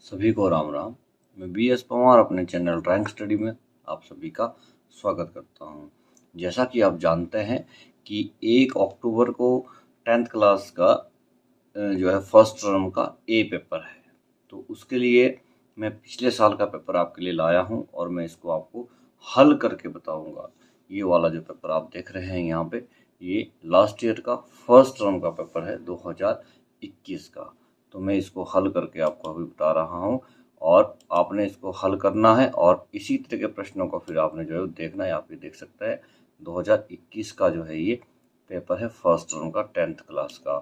सभी को राम राम। मैं बी.एस. पवार अपने चैनल रैंक स्टडी में आप सभी का स्वागत करता हूं। जैसा कि आप जानते हैं कि 1 अक्टूबर को 10th क्लास का जो है फर्स्ट टर्म का ए पेपर है, तो उसके लिए मैं पिछले साल का पेपर आपके लिए लाया हूं और मैं इसको आपको हल करके बताऊंगा। ये वाला जो पेपर आप देख रहे हैं यहाँ पे, ये लास्ट ईयर का फर्स्ट टर्म का पेपर है 2021 का। तो मैं इसको हल करके आपको अभी बता रहा हूँ और आपने इसको हल करना है और इसी तरह के प्रश्नों को फिर आपने जो है देखना है। आप ये देख सकते हैं 2021 का जो है ये पेपर है फर्स्ट टर्म का 10th क्लास का।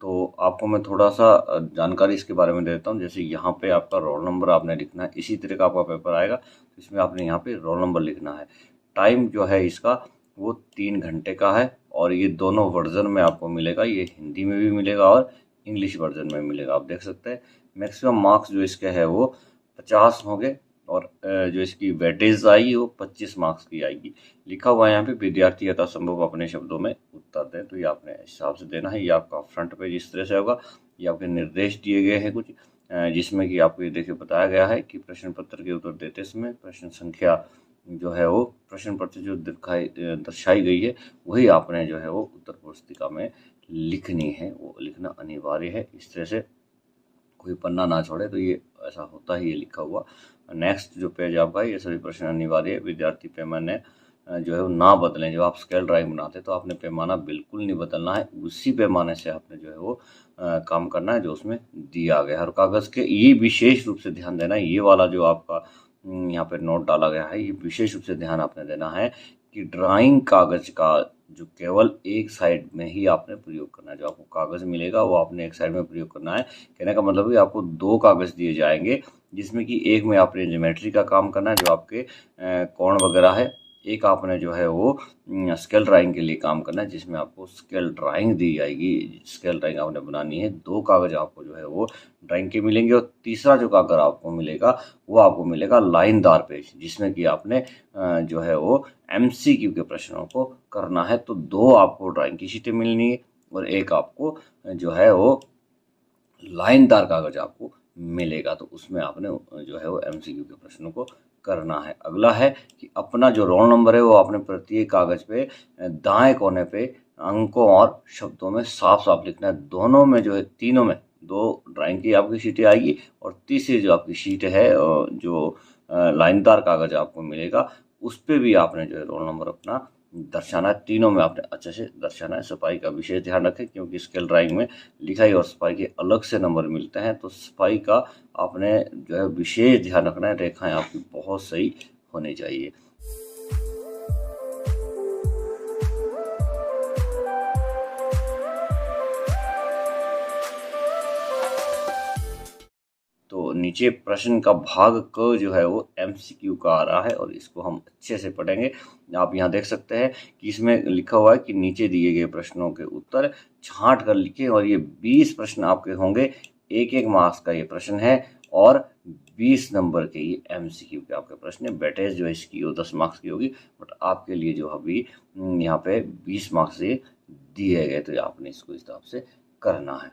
तो आपको मैं थोड़ा सा जानकारी इसके बारे में देता हूँ। जैसे यहाँ पे आपका रोल नंबर आपने लिखना है, इसी तरह का आपका पेपर आएगा, तो इसमें आपने यहाँ पे रोल नंबर लिखना है। टाइम जो है इसका वो 3 घंटे का है और ये दोनों वर्जन में आपको मिलेगा, ये हिंदी में भी मिलेगा और इंग्लिश वर्जन में मिलेगा। आप देख सकते हैं मैक्सिमम मार्क्स जो इसके है वो 50 होंगे और जो इसकी वेटेज आएगी वो 25 मार्क्स की आएगी। लिखा हुआ है यहाँ पे विद्यार्थी यथासंभव अपने शब्दों में उत्तर दें, तो ये आपने इस हिसाब से देना है। ये आपका फ्रंट पेज इस तरह से होगा। ये आपके निर्देश दिए गए हैं कुछ, जिसमें कि आपको ये देखिए बताया गया है कि प्रश्न पत्र के उत्तर देते समय प्रश्न संख्या जो है वो प्रश्न पत्र जो दर्शाई गई है वही आपने जो है वो उत्तर पुस्तिका में लिखनी है, वो लिखना अनिवार्य है। इस तरह से कोई पन्ना ना छोड़े, तो ये ऐसा होता ही ये लिखा हुआ। नेक्स्ट जो पेज आपका ये सभी प्रश्न अनिवार्य है। विद्यार्थी पैमाने जो है वो ना बदलें। जब आप स्केल ड्राइंग बनाते तो आपने पैमाना बिल्कुल नहीं बदलना है, उसी पैमाने से आपने जो है वो काम करना है जो उसमें दिया गया है। और कागज़ के ये विशेष रूप से ध्यान देना है, ये वाला जो आपका यहाँ पे नोट डाला गया है, ये विशेष रूप से ध्यान आपने देना है कि ड्राइंग कागज का जो केवल एक साइड में ही आपने प्रयोग करना है। जो आपको कागज मिलेगा वो आपने एक साइड में प्रयोग करना है। कहने का मतलब है आपको 2 कागज दिए जाएंगे, जिसमें कि एक में आपने ज्योमेट्री का काम करना है, जो आपके कोण वगैरह है। एक आपने जो है वो स्केल ड्राइंग के लिए काम करना है, जिसमें आपको स्केल ड्राइंग दी जाएगी। स्केल ड्राइंग आपने बनानी है। 2 कागज आपको जो है वो ड्राइंग के मिलेंगे और तीसरा जो कागज आपको मिलेगा वो आपको मिलेगा लाइनदार पेज, जिसमें कि आपने जो है वो MCQ के प्रश्नों को करना है। तो 2 आपको ड्राइंग की शीटें मिलनी है और एक आपको जो है वो लाइनदार कागज आपको मिलेगा, तो उसमें आपने जो है वो MCQ के प्रश्नों को करना है। अगला है कि अपना जो रोल नंबर है वो आपने प्रत्येक कागज पे दाएं कोने पे अंकों और शब्दों में साफ साफ लिखना है। दोनों में जो है, तीनों में 2 ड्राइंग की आपकी शीटें आएगी और तीसरी जो आपकी शीट है जो लाइनदार कागज आपको मिलेगा उस पर भी आपने जो है रोल नंबर अपना दर्शाना है। तीनों में आपने अच्छे से दर्शाना है। सफाई का विशेष ध्यान रखें, क्योंकि स्केल ड्राइंग में लिखाई और सफाई के अलग से नंबर मिलते हैं, तो सफाई का आपने जो है विशेष ध्यान रखना है। रेखाएं आपकी बहुत सही होनी चाहिए। तो नीचे प्रश्न का भाग क जो है वो MCQ का आ रहा है और इसको हम अच्छे से पढ़ेंगे। आप यहाँ देख सकते हैं कि इसमें लिखा हुआ है कि नीचे दिए गए प्रश्नों के उत्तर छांट कर लिखें और ये 20 प्रश्न आपके होंगे। 1-1 मार्क्स का ये प्रश्न है और 20 नंबर के ये MCQ के आपके प्रश्न है। वेटेज जो है इसकी वो 10 मार्क्स की होगी, बट आपके लिए जो अभी यहाँ पे 20 मार्क्स ये दिए गए, तो आपने इसको इस हिसाब से करना है।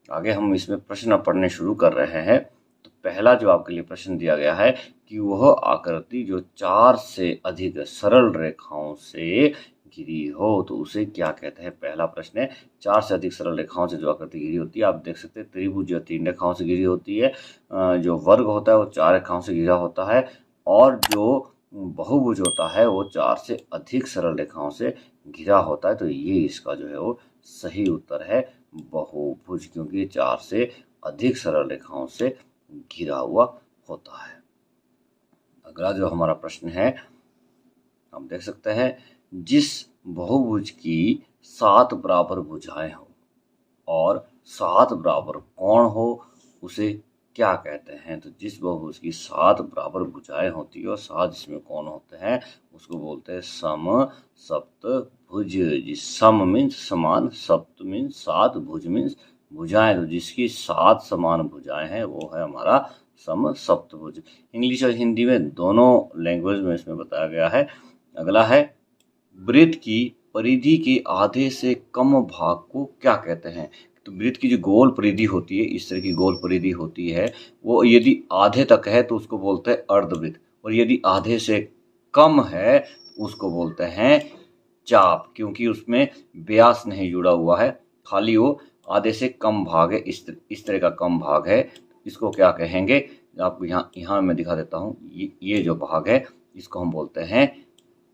आगे हम इसमें प्रश्न पढ़ने शुरू कर रहे हैं। तो पहला जो आपके लिए प्रश्न दिया गया है कि वह आकृति जो 4 से अधिक सरल रेखाओं से घिरी हो तो उसे क्या कहते हैं। पहला प्रश्न है 4 से अधिक सरल रेखाओं से जो आकृति घिरी होती है। आप देख सकते हैं त्रिभुज जो 3 रेखाओं से घिरी होती है, जो वर्ग होता है वो 4 रेखाओं से घिरा होता है और जो बहुभुज होता है वो 4 से अधिक सरल रेखाओं से घिरा होता है। तो ये इसका जो है वो सही उत्तर है, बहुभुज, क्योंकि ये 4 से अधिक सरल रेखाओं से घिरा हुआ होता है। अगला जो हमारा प्रश्न है, हम देख सकते हैं जिस बहुभुज की 7 बराबर भुजाएं हो और 7 बराबर कोण हो उसे क्या कहते हैं। तो जिस बहुभुज की 7 बराबर भुजाएं होती है और 7 जिसमें कोण होते हैं उसको बोलते हैं सम सप्तभुज। जिस सम मीन्स समान, सप्त मीन्स 7, भुज मीन्स भुजाएं। तो जिसकी 7 समान भुजाएं हैं वो है हमारा सम सप्तभुज। इंग्लिश और हिंदी में दोनों लैंग्वेज में इसमें बताया गया है। अगला है वृत्त की परिधि के आधे से कम भाग को क्या कहते हैं। तो वृत्त की जो गोल परिधि होती है, इस तरह की गोल परिधि होती है, वो यदि आधे तक है तो उसको बोलते हैं अर्धवृत्त, और यदि आधे से कम है उसको बोलते हैं चाप, क्योंकि उसमें व्यास नहीं जुड़ा हुआ है, खाली वो आधे से कम भाग है, इस तरह का कम भाग है। इसको क्या कहेंगे, आपको यहाँ मैं दिखा देता हूँ। ये जो भाग है इसको हम बोलते हैं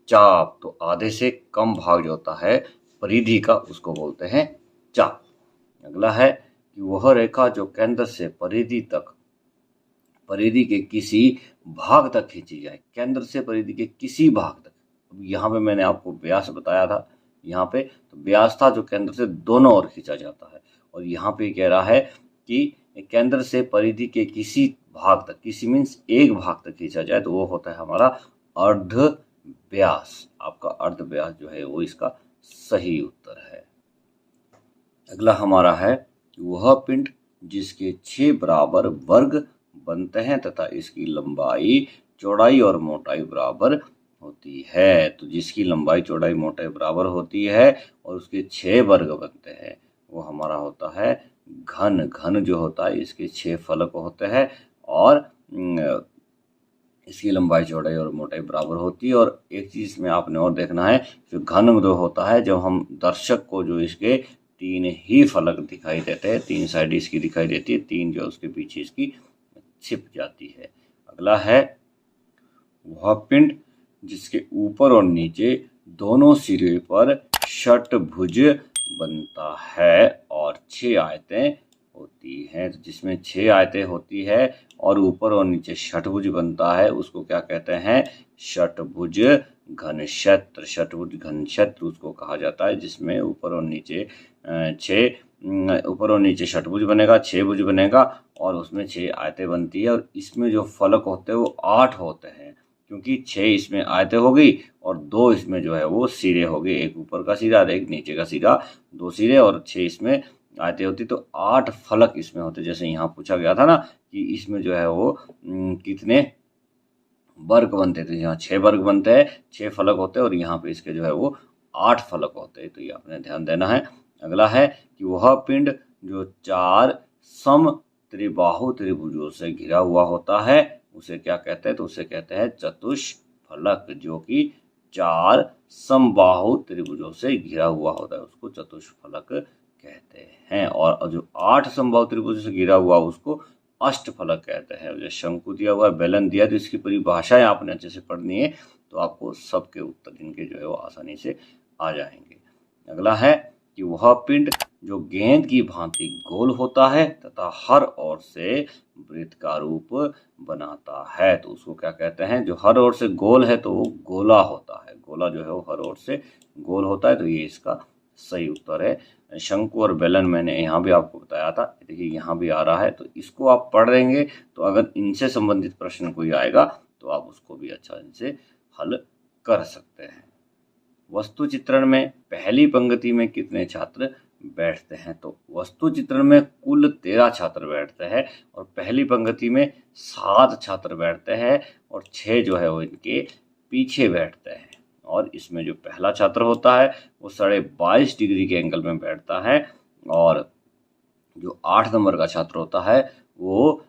चाप। तो आधे से कम भाग जो होता है परिधि का, उसको बोलते हैं चाप। अगला है कि वह रेखा जो केंद्र से परिधि तक, परिधि के किसी भाग तक खींची जाए, केंद्र से परिधि के किसी भाग तक। अब यहाँ पे मैंने आपको व्यास बताया था, यहाँ पे तो व्यास था जो केंद्र से दोनों ओर खींचा जाता है, और यहाँ पे कह रहा है कि केंद्र से परिधि के किसी भाग तक, किसी मीन्स एक भाग तक खींचा जाए, तो वो होता है हमारा अर्ध व्यास। आपका अर्ध व्यास जो है वो इसका सही उत्तर है। अगला हमारा है वह पिंड जिसके 6 बराबर वर्ग बनते हैं तथा इसकी लंबाई, चौड़ाई और मोटाई बराबर होती है। तो जिसकी लंबाई, चौड़ाई, मोटाई बराबर होती है और उसके 6 वर्ग बनते हैं, वो हमारा होता है घन। घन जो होता है इसके 6 फलक होते हैं और इसकी लंबाई, चौड़ाई और मोटाई बराबर होती है। और एक चीज में आपने और देखना है, जो घन जो होता है, जब हम दर्शक को जो इसके 3 ही फलक दिखाई देते हैं, 3 साइड इसकी दिखाई देती है, 3 जो उसके पीछे इसकी छिप जाती है। अगला है वह पिंड जिसके ऊपर और नीचे दोनों सिरे पर षटभुज बनता है और 6 आयतें होती हैं। तो जिसमें 6 आयतें होती है और ऊपर और नीचे षटभुज बनता है, उसको क्या कहते हैं, षटभुज घनक्षेत्र। षटभुज घनक्षेत्र उसको कहा जाता है, जिसमें ऊपर और नीचे ऊपर और नीचे षटभुज बनेगा, 6 भुज बनेगा और उसमें 6 आयतें बनती है। और इसमें जो फलक होते हैं वो 8 होते हैं, क्योंकि 6 इसमें आयतें हो गई और 2 इसमें जो है वो सिरे हो गए, एक ऊपर का सिरा और एक नीचे का सिरा, 2 सिरे और 6 इसमें आयतें होती, तो 8 फलक इसमें होते। जैसे यहाँ पूछा गया था ना कि इसमें जो है वो कितने वर्ग बनते थे, यहाँ 6 वर्ग बनते हैं, 6 फलक होते हैं, और यहाँ पे इसके जो है वो 8 फलक होते हैं। तो ये आपने ध्यान देना है। अगला है कि वह पिंड जो 4 सम त्रिबाहु त्रिभुजों से घिरा हुआ होता है, उसे क्या कहते हैं, तो उसे कहते हैं चतुष्फलक। जो कि 4 समबाहु त्रिभुजों से घिरा हुआ होता है, उसको चतुष्फलक कहते हैं। और जो 8 समबाहु त्रिभुजों से घिरा हुआ उसको अष्टफलक कहते हैं। जो शंकु दिया हुआ है, बेलन दिया, तो इसकी पूरी भाषाएं आपने अच्छे से पढ़नी है, तो आपको सबके उत्तर इनके जो है वो आसानी से आ जाएंगे। अगला है कि वह पिंड जो गेंद की भांति गोल होता है तथा हर ओर से वृत्त का रूप बनाता है, तो उसको क्या कहते हैं, जो हर ओर से गोल है तो वो गोला होता है। गोला जो है वो हर ओर से गोल होता है, तो ये इसका सही उत्तर है। शंकु और बेलन मैंने यहाँ भी आपको बताया था, देखिए यहाँ भी आ रहा है, तो इसको आप पढ़ लेंगे तो अगर इनसे संबंधित प्रश्न कोई आएगा तो आप उसको भी अच्छा इनसे हल कर सकते हैं। वस्तु चित्रण में पहली पंक्ति में कितने छात्र बैठते हैं, तो वस्तु चित्रण में कुल 13 छात्र बैठते हैं और पहली पंक्ति में 7 छात्र बैठते हैं और 6 जो है वो इनके पीछे बैठते हैं। और इसमें जो पहला छात्र होता है वो 22.5 डिग्री के एंगल में बैठता है, और जो 8 नंबर का छात्र होता है वो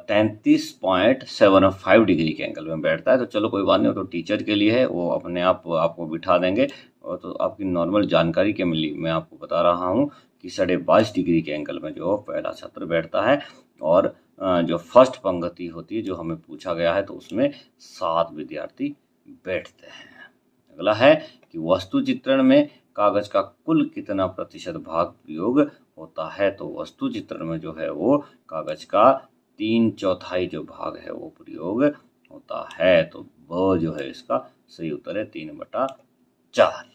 33.75 डिग्री के एंगल में बैठता है। तो चलो कोई बात नहीं, तो टीचर के लिए है, वो अपने आप आपको बिठा देंगे। और तो आपकी नॉर्मल जानकारी के लिए मैं आपको बता रहा हूँ कि 22.5 डिग्री के एंगल में जो पहला छात्र बैठता है, और जो फर्स्ट पंक्ति होती है जो हमें पूछा गया है, तो उसमें 7 विद्यार्थी बैठते हैं। अगला है कि वस्तु चित्रण में कागज का कुल कितना प्रतिशत भाग प्रयोग होता है, तो वस्तु चित्रण में जो है वो कागज का 3/4 जो भाग है वो प्रयोग होता है। तो वो जो है इसका सही उत्तर है 3/4।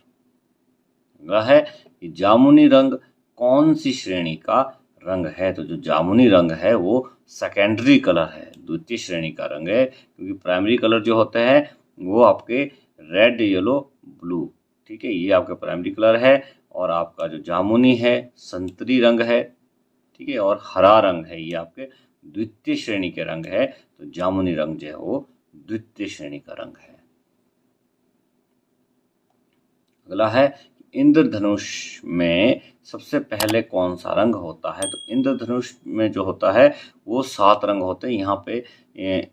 अगला है कि जामुनी रंग कौन सी श्रेणी का रंग है, तो जो जामुनी रंग है वो सेकेंडरी कलर है, द्वितीय श्रेणी का रंग है, क्योंकि प्राइमरी कलर जो होते हैं वो आपके रेड, येलो, ब्लू, ठीक है, ये आपका प्राइमरी कलर है। और आपका जो जामुनी है संतरी रंग है, ठीक है, और हरा रंग है, ये आपके द्वितीय श्रेणी के रंग है। तो जामुनी रंग जो है वो द्वितीय श्रेणी का रंग है। अगला है इंद्रधनुष में सबसे पहले कौन सा रंग होता है? तो इंद्रधनुष में जो होता है वो 7 रंग होते हैं। यहाँ पे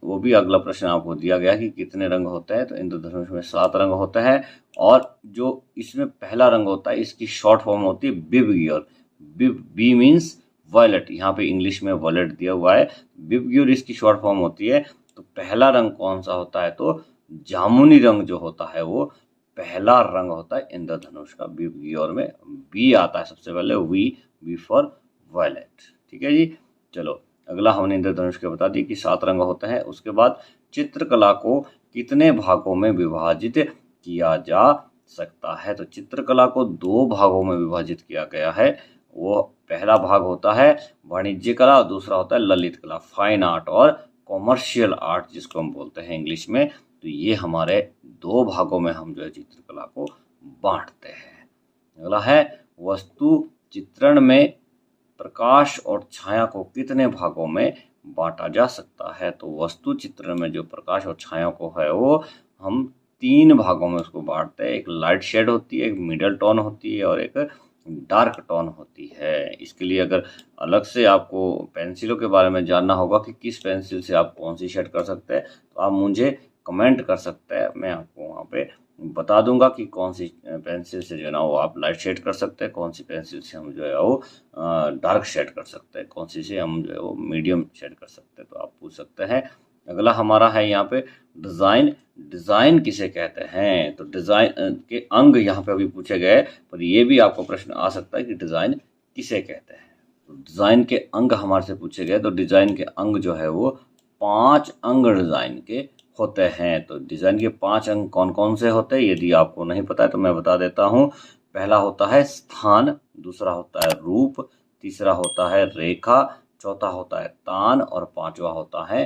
वो भी अगला प्रश्न आपको दिया गया कि कितने रंग होते हैं, तो इंद्रधनुष में 7 रंग होते हैं। और जो इसमें पहला रंग होता है इसकी शॉर्ट फॉर्म होती है बिबग्योर। बी मीन्स वायलेट, यहाँ पे इंग्लिश में वायलेट दिया हुआ है, बिबग्योर इसकी शॉर्ट फॉर्म होती है। तो पहला रंग कौन सा होता है? तो जामुनी रंग जो होता है वो पहला रंग होता है इंद्रधनुष का। बिबग्योर में बी आता है सबसे पहले, बी फॉर वायलेट। ठीक है जी। चलो अगला हमने इंद्रधनुष के बता दी कि 7 रंग होते हैं। उसके बाद चित्रकला को कितने भागों में विभाजित किया जा सकता है? तो चित्रकला को 2 भागों में विभाजित किया गया है। वो पहला भाग होता है वाणिज्य कला और दूसरा होता है ललित कला, फाइन आर्ट और कॉमर्शियल आर्ट जिसको हम बोलते हैं इंग्लिश में। तो ये हमारे 2 भागों में हम जो है चित्रकला को बांटते हैं। अगला है वस्तु चित्रण में प्रकाश और छाया को कितने भागों में बांटा जा सकता है? तो वस्तु चित्रण में जो प्रकाश और छाया को है वो हम 3 भागों में उसको बांटते हैं। एक लाइट शेड होती है, एक मिडल टोन होती है और एक डार्क टोन होती है। इसके लिए अगर अलग से आपको पेंसिलों के बारे में जानना होगा कि किस पेंसिल से आप कौन सी शेड कर सकते हैं, तो आप मुझे कमेंट कर सकते हैं। मैं आपको वहाँ पे बता दूंगा कि कौन सी पेंसिल से जो है ना वो आप लाइट शेड कर सकते हैं, कौन सी पेंसिल से हम जो है वो डार्क शेड कर सकते हैं, कौन सी से हम जो है वो मीडियम शेड कर सकते हैं। तो आप पूछ सकते हैं। अगला हमारा है यहाँ पे डिज़ाइन। डिज़ाइन किसे कहते हैं? तो डिज़ाइन के अंग यहाँ पे अभी पूछे गए, पर ये भी आपको प्रश्न आ सकता है कि डिज़ाइन किसे कहते हैं। तो डिज़ाइन के अंग हमारे से पूछे गए, तो डिज़ाइन के अंग जो है वो 5 अंग डिज़ाइन के होते हैं। तो डिज़ाइन के 5 अंग कौन कौन से होते हैं? यदि आपको नहीं पता है तो मैं बता देता हूँ। पहला होता है स्थान, दूसरा होता है रूप, तीसरा होता है रेखा, चौथा होता है तान और 5वां होता है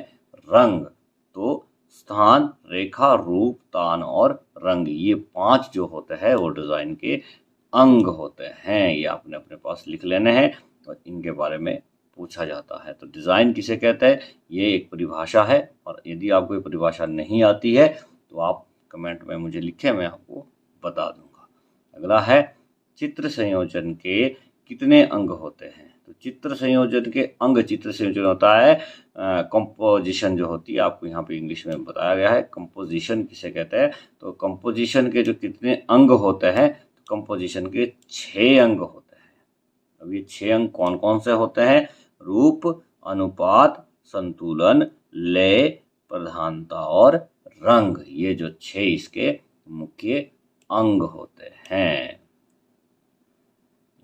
रंग। तो स्थान, रेखा, रूप, तान और रंग, ये 5 जो होते हैं वो डिज़ाइन के अंग होते हैं। ये आपने अपने पास लिख लेने हैं और इनके बारे में पूछा जाता है। तो डिज़ाइन किसे कहते हैं ये एक परिभाषा है, और यदि आपको ये परिभाषा नहीं आती है तो आप कमेंट में मुझे लिखें, मैं आपको बता दूंगा। अगला है चित्र संयोजन के कितने अंग होते हैं? तो चित्र संयोजन के अंग, चित्र संयोजन होता है कंपोजिशन जो होती है, आपको यहाँ पे इंग्लिश में बताया गया है। कंपोजिशन किसे कहते हैं? तो कंपोजिशन के जो कितने अंग होते हैं, तो कंपोजिशन के 6 अंग होते हैं। अब ये 6 अंग कौन कौन से होते हैं? रूप, अनुपात, संतुलन, लय, प्रधानता और रंग, ये जो 6 इसके मुख्य अंग होते हैं।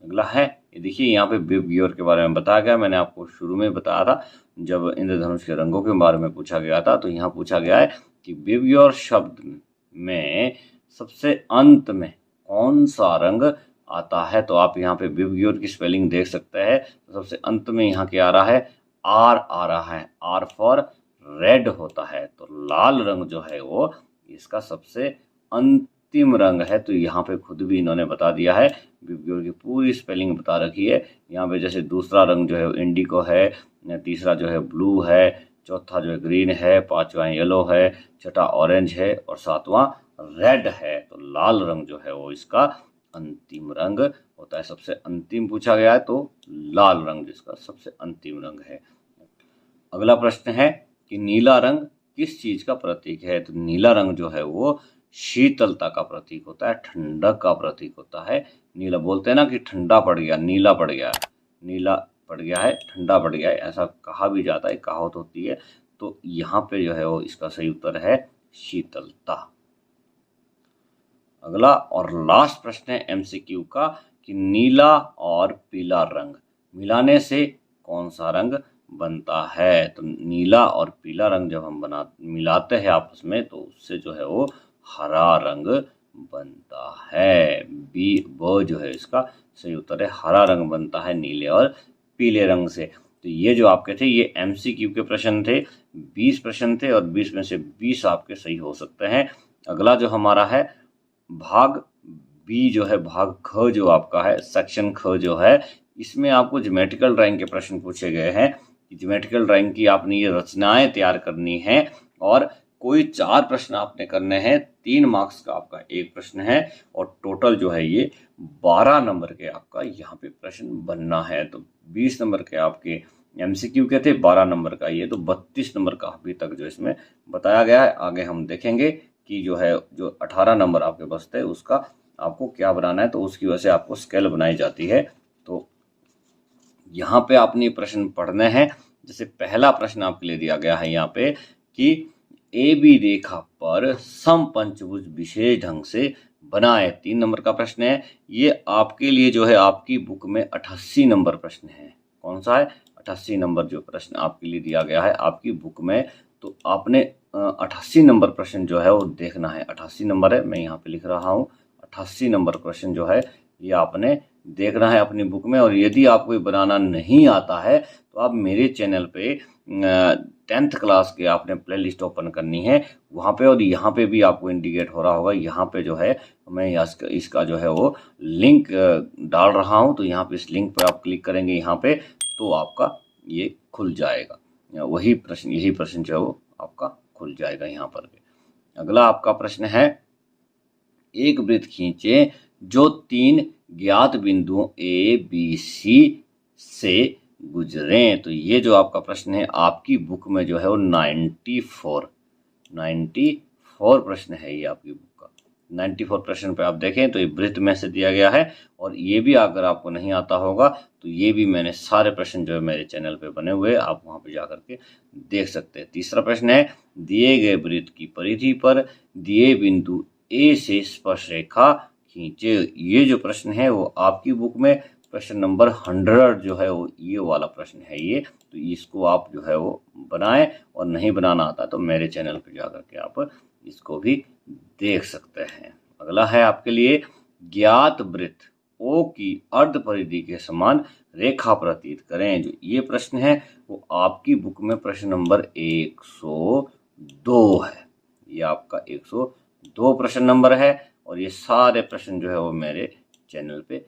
अगला है, ये देखिए यहाँ पे बिबग्योर के बारे में बताया गया। मैंने आपको शुरू में बताया था जब इंद्रधनुष के रंगों के बारे में पूछा गया था, तो यहाँ पूछा गया है कि बिबग्योर शब्द में सबसे अंत में कौन सा रंग आता है? तो आप यहाँ पे बिबग्योर की स्पेलिंग देख सकते हैं। तो सबसे अंत में यहाँ क्या आ रहा है? आर आ रहा है। आर फॉर रेड होता है। तो लाल रंग जो है वो इसका सबसे अंतिम रंग है। तो यहाँ पे खुद भी इन्होंने बता दिया है, बिबग्योर की पूरी स्पेलिंग बता रखी है यहाँ पे। जैसे दूसरा रंग जो है इंडिगो है, तीसरा जो है ब्लू है, चौथा जो है ग्रीन है, 5वां येलो है, छठा ऑरेंज है और 7वां रेड है। तो लाल रंग जो है वो इसका अंतिम रंग होता है। सबसे अंतिम पूछा गया है तो लाल रंग जिसका सबसे अंतिम रंग है। अगला प्रश्न है कि नीला रंग किस चीज का प्रतीक है? तो नीला रंग जो है वो शीतलता का प्रतीक होता है, ठंडक का प्रतीक होता है। नीला बोलते हैं ना कि ठंडा पड़ गया, नीला पड़ गया, नीला पड़ गया है, ठंडा पड़ गया है, ऐसा कहा भी जाता है, कहावत होती है। तो यहाँ पे जो है वो इसका सही उत्तर है शीतलता। अगला और लास्ट प्रश्न है एमसीक्यू का कि नीला और पीला रंग मिलाने से कौन सा रंग बनता है? तो नीला और पीला रंग जब हम मिलाते हैं आपस में तो उससे जो है वो हरा रंग बनता है। वो जो है इसका सही उत्तर है, हरा रंग बनता है नीले और पीले रंग से। तो ये जो आपके थे ये एमसीक्यू के प्रश्न थे, 20 प्रश्न थे और 20 में से 20 आपके सही हो सकते हैं। अगला जो हमारा है भाग बी जो है, भाग ख जो आपका है, सेक्शन ख जो है, इसमें आपको ज्योमेट्रिकल ड्राइंग के प्रश्न पूछे गए हैं। ज्योमेट्रिकल ड्राइंग की आपने ये रचनाएं तैयार करनी है और कोई 4 प्रश्न आपने करने हैं 3 मार्क्स का आपका एक प्रश्न है और टोटल जो है ये 12 नंबर के आपका यहाँ पे प्रश्न बनना है। तो 20 नंबर के आपके MCQ के थे, 12 नंबर का ये, तो 32 नंबर का अभी तक जो इसमें बताया गया है। आगे हम देखेंगे कि जो है जो 18 नंबर आपके बचते हैं उसका आपको क्या बनाना है, तो उसकी वजह से आपको स्केल बनाई जाती है। तो यहाँ पे आपने प्रश्न पढ़ने हैं। जैसे पहला प्रश्न आपके लिए दिया गया है यहाँ पे कि AB रेखा पर समपंचभुज विशेष ढंग से बनाए, 3 नंबर का प्रश्न है। ये आपके लिए जो है आपकी बुक में 88 नंबर प्रश्न है। कौन सा है? 88 नंबर जो प्रश्न आपके लिए दिया गया है आपकी बुक में। तो आपने 88 नंबर प्रश्न जो है वो देखना है। 88 नंबर है, मैं यहाँ पे लिख रहा हूँ। 88 नंबर क्वेश्चन जो है ये आपने देखना है अपनी बुक में। और यदि आपको ये बनाना नहीं आता है तो आप मेरे चैनल पे 10th क्लास के आपने प्ले लिस्ट ओपन करनी है वहाँ पे, और यहाँ पे भी आपको इंडिकेट हो रहा होगा, यहाँ पे जो है मैं इसका जो है वो लिंक डाल रहा हूँ। तो यहाँ पे इस लिंक पे आप क्लिक करेंगे यहाँ पे तो आपका ये खुल जाएगा, यही प्रश्न जो है वो आपका खुल जाएगा यहाँ पर। अगला आपका प्रश्न है, एक वृत्त खींचे जो 3 ज्ञात बिंदुओं A B C से गुजरें। तो ये जो आपका प्रश्न है आपकी बुक में जो है वो 94 प्रश्न है। ये आपकी बुक का 94 प्रश्न पे आप देखें तो ये वृत्त में से दिया गया है। और ये भी अगर आपको नहीं आता होगा तो ये भी मैंने सारे प्रश्न जो है मेरे चैनल पे बने हुए, आप वहाँ पे जा करके देख सकते हैं। तीसरा प्रश्न है, दिए गए वृत्त की परिधि पर दिए बिंदु A से स्पर्शरेखा खींचे। ये जो प्रश्न है वो आपकी बुक में प्रश्न नंबर 100 जो है वो ये वाला प्रश्न है ये। तो इसको आप जो है वो बनाएं, और नहीं बनाना आता तो मेरे चैनल पे जा करके आप इसको भी देख सकते हैं। अगला है आपके लिए, ज्ञात वृत्त O की अर्ध परिधि के समान रेखा प्रतीत करें। जो ये प्रश्न है वो आपकी बुक में प्रश्न नंबर 102 है। ये आपका 102 प्रश्न नंबर है। और ये सारे प्रश्न जो है वो मेरे चैनल पे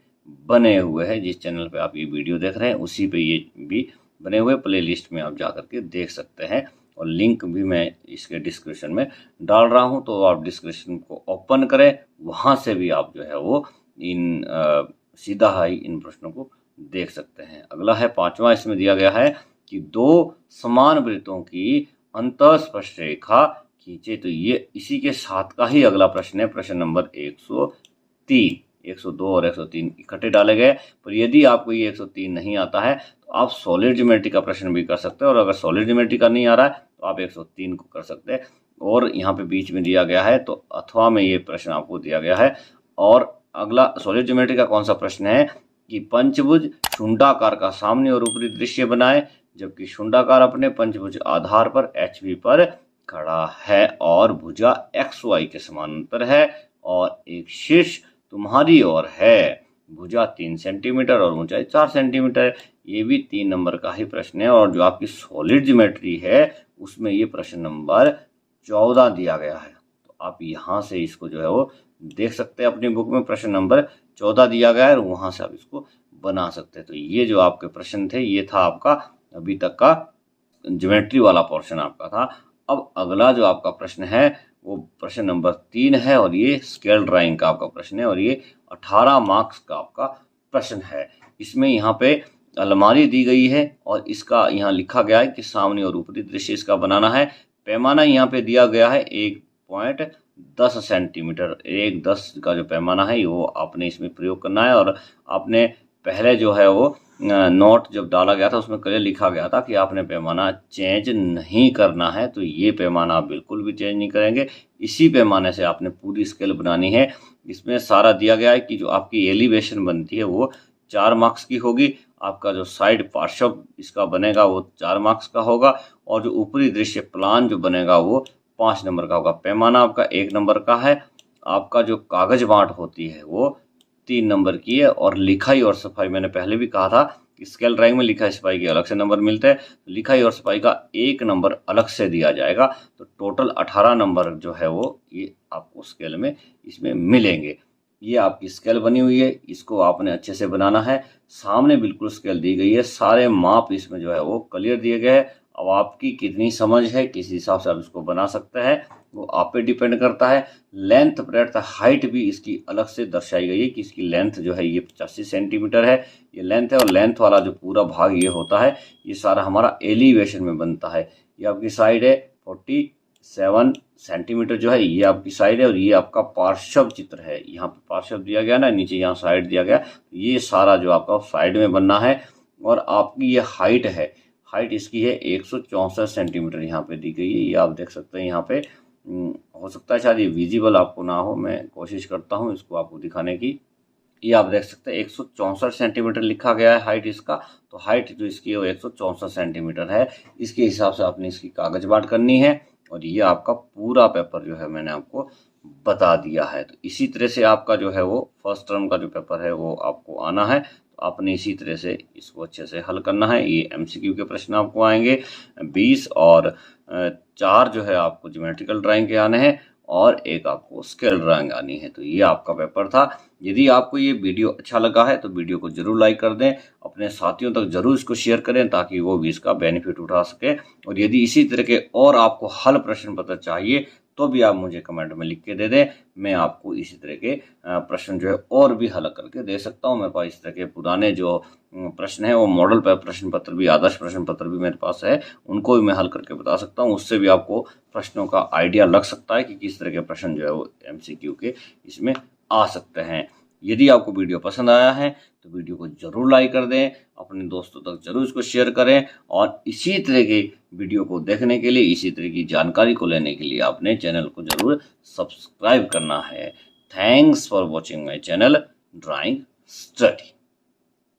बने हुए हैं। जिस चैनल पे आप ये वीडियो देख रहे हैं उसी पे ये भी बने हुए प्ले लिस्ट में आप जा करके देख सकते हैं। और लिंक भी मैं इसके डिस्क्रिप्शन में डाल रहा हूँ, तो आप डिस्क्रिप्शन को ओपन करें, वहाँ से भी आप जो है वो सीधा ही इन प्रश्नों को देख सकते हैं। अगला है 5वां, इसमें दिया गया है कि 2 समान वृत्तों की अंतःस्पर्श रेखा खींचे। तो ये इसी के साथ का ही अगला प्रश्न है, प्रश्न नंबर 103। 102 और 103 इकट्ठे डाले गए। पर यदि आपको ये 103 नहीं आता है तो आप सॉलिड ज्योमेट्री का प्रश्न भी कर सकते हैं, और अगर सॉलिड ज्योमेट्री का नहीं आ रहा है तो आप 103 को कर सकते हैं। और यहाँ पे बीच में दिया गया है तो अथवा में ये प्रश्न आपको दिया गया है। और अगला सॉलिड ज्योमेट्री का कौन सा प्रश्न है कि पंचभुज शुंडाकार का सामने और ऊपरी दृश्य बनाए, जबकि शुंडाकार अपने पंचभुज आधार पर HV पर खड़ा है और भुजा XY के समानांतर है, और एक शीर्ष तुम्हारी ओर है, भुजा 3 सेंटीमीटर और ऊंचाई 4 सेंटीमीटर। ये भी 3 नंबर का ही प्रश्न है। और जो आपकी सॉलिड ज्योमेट्री है उसमें ये प्रश्न नंबर 14 दिया गया है। तो आप यहाँ से इसको जो है वो देख सकते हैं, अपनी बुक में प्रश्न नंबर 14 दिया गया है और वहाँ से आप इसको बना सकते हैं। तो ये जो आपके प्रश्न थे ये था आपका अभी तक का ज्योमेट्री वाला पोर्शन आपका था। अब अगला जो आपका प्रश्न है वो प्रश्न नंबर 3 है, और ये स्केल ड्राइंग का आपका प्रश्न है, और ये 18 मार्क्स का आपका प्रश्न है। इसमें यहाँ पे अलमारी दी गई है और इसका यहाँ लिखा गया है कि सामने और ऊपरी दृश्य इसका बनाना है। पैमाना यहाँ पे दिया गया है 1.10 सेंटीमीटर। 1.10 का जो पैमाना है वो आपने इसमें प्रयोग करना है। और आपने पहले जो है वो नोट जब डाला गया था उसमें क्लियर लिखा गया था कि आपने पैमाना चेंज नहीं करना है। तो ये पैमाना आप बिल्कुल भी चेंज नहीं करेंगे, इसी पैमाने से आपने पूरी स्केल बनानी है। इसमें सारा दिया गया है कि जो आपकी एलिवेशन बनती है वो 4 मार्क्स की होगी, आपका जो साइड पार्श्व इसका बनेगा वो 4 मार्क्स का होगा, और जो ऊपरी दृश्य प्लान जो बनेगा वो 5 नंबर का होगा। पैमाना आपका 1 नंबर का है। आपका जो कागज बांट होती है वो 3 नंबर की है। और लिखाई और सफाई मैंने पहले भी कहा था कि स्केल ड्राइंग में लिखाई सफाई के अलग से नंबर मिलते हैं, लिखाई और सफाई का 1 नंबर अलग से दिया जाएगा। तो टोटल 18 नंबर जो है वो ये आपको स्केल में इसमें मिलेंगे। ये आपकी स्केल बनी हुई है, इसको आपने अच्छे से बनाना है। सामने बिल्कुल स्केल दी गई है, सारे माप इसमें जो है वो क्लियर दिए गए हैं। अब आपकी कितनी समझ है, किस हिसाब से आप इसको बना सकते हैं, वो आप पे डिपेंड करता है। लेंथ, ब्रेड्थ, हाइट भी इसकी अलग से दर्शाई गई है कि इसकी लेंथ जो है ये 85 सेंटीमीटर है, ये लेंथ है। और लेंथ वाला जो पूरा भाग ये होता है, ये सारा हमारा एलिवेशन में बनता है। ये आपकी साइड है 47 सेंटीमीटर जो है, ये आपकी साइड है। और ये आपका पार्श्व चित्र है, यहाँ पे पार्श्व दिया गया ना, नीचे यहाँ साइड दिया गया, ये सारा जो आपका साइड में बनना है। और आपकी ये हाइट है, हाइट इसकी है 164 सेंटीमीटर यहाँ पे दी गई है। ये आप देख सकते हैं यहाँ पे। हो सकता है शायद ये विजिबल आपको ना हो, मैं कोशिश करता हूँ इसको आपको दिखाने की। ये आप देख सकते हैं 164 सेंटीमीटर लिखा गया है हाइट इसका। तो हाइट जो इसकी है वो 164 सेंटीमीटर है। इसके हिसाब से आपने इसकी कागज बांट करनी है। और ये आपका पूरा पेपर जो है मैंने आपको बता दिया है। तो इसी तरह से आपका जो है वो फर्स्ट टर्म का जो पेपर है वो आपको आना है। तो आपने इसी तरह से इसको अच्छे से हल करना है। ये MCQ के प्रश्न आपको आएंगे 20 और 4 जो है आपको ज्योमेट्रिकल ड्राइंग के आने हैं और एक आपको स्केल ड्राइंग आनी है। तो ये आपका पेपर था। यदि आपको ये वीडियो अच्छा लगा है तो वीडियो को जरूर लाइक कर दें, अपने साथियों तक जरूर इसको शेयर करें ताकि वो भी इसका बेनिफिट उठा सके। और यदि इसी तरह के और आपको हल प्रश्न पत्र चाहिए तो भी आप मुझे कमेंट में लिख के दे दें, मैं आपको इसी तरह के प्रश्न जो है और भी हल करके दे सकता हूँ। मेरे पास इस तरह के पुराने जो प्रश्न है वो मॉडल प्रश्न पत्र भी, आदर्श प्रश्न पत्र भी मेरे पास है, उनको भी मैं हल करके बता सकता हूँ। उससे भी आपको प्रश्नों का आइडिया लग सकता है कि किस तरह के प्रश्न जो है वो MCQ के इसमें आ सकते हैं। यदि आपको वीडियो पसंद आया है तो वीडियो को जरूर लाइक कर दें, अपने दोस्तों तक जरूर इसको शेयर करें। और इसी तरह के वीडियो को देखने के लिए, इसी तरह की जानकारी को लेने के लिए अपने चैनल को जरूर सब्सक्राइब करना है। Thanks for watching my channel drawing study.